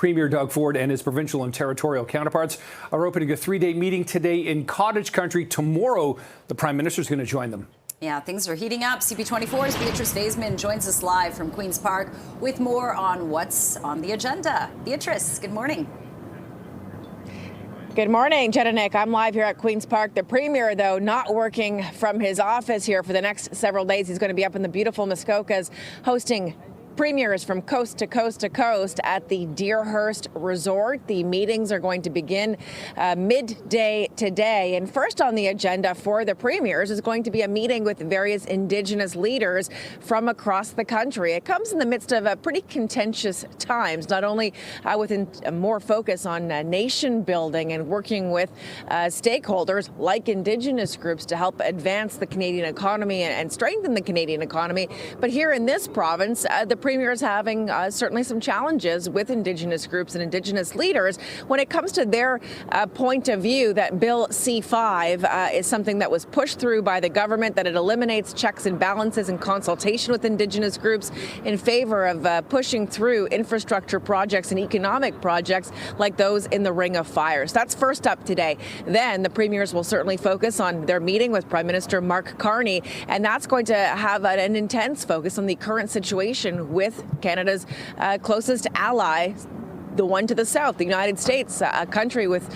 Premier Doug Ford and his provincial and territorial counterparts are opening a 3-day meeting today in cottage country. Tomorrow, the Prime Minister is going to join them. Yeah, things are heating up. CP24's Beatrice Vaisman joins us live from Queen's Park with more on what's on the agenda. Beatrice, good morning. Good morning, Jen and Nick. I'm live here at Queen's Park. The Premier, though, not working from his office here for the next several days. He's going to be up in the beautiful Muskokas hosting premiers from coast to coast to coast at the Deerhurst Resort. The meetings are going to begin midday today. And first on the agenda for the premiers is going to be a meeting with various Indigenous leaders from across the country. It comes in the midst of pretty contentious times, not only with more focus on nation building and working with stakeholders like Indigenous groups to help advance the Canadian economy and strengthen the Canadian economy, but here in this province, the Premier is having certainly some challenges with Indigenous groups and Indigenous leaders when it comes to their point of view that Bill C-5 is something that was pushed through by the government, that it eliminates checks and balances and consultation with Indigenous groups in favor of pushing through infrastructure projects and economic projects like those in the Ring of Fire. So that's first up today. Then the premiers will certainly focus on their meeting with Prime Minister Mark Carney, and that's going to have an intense focus on the current situation with Canada's closest ally, the one to the south, the United States, a country with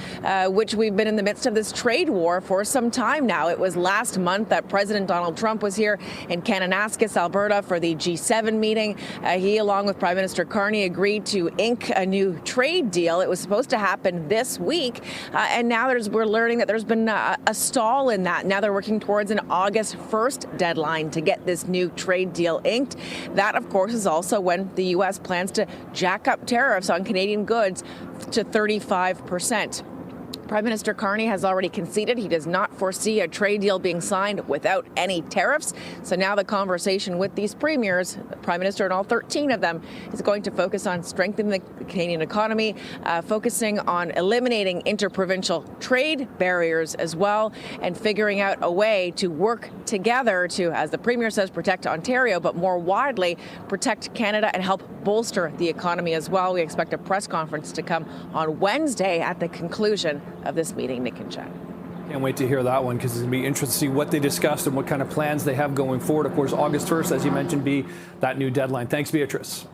which we've been in the midst of this trade war for some time now. It was last month that President Donald Trump was here in Kananaskis, Alberta, for the G7 meeting. He, along with Prime Minister Carney, agreed to ink a new trade deal. It was supposed to happen this week, and now we're learning that there's been a stall in that. Now they're working towards an August 1st deadline to get this new trade deal inked. That, of course, is also when the U.S. plans to jack up tariffs on Canadian goods to 35%. Prime Minister Carney has already conceded he does not foresee a trade deal being signed without any tariffs. So now the conversation with these premiers, the Prime Minister and all 13 of them, is going to focus on strengthening the Canadian economy, focusing on eliminating interprovincial trade barriers as well, and figuring out a way to work together to, as the Premier says, protect Ontario, but more widely protect Canada and help bolster the economy as well. We expect a press conference to come on Wednesday at the conclusion of this meeting, Nick and Jen. Can't wait to hear that one, because it's going to be interesting to see what they discussed and what kind of plans they have going forward. Of course, August 1st, as you mentioned, be that new deadline. Thanks, Beatrice.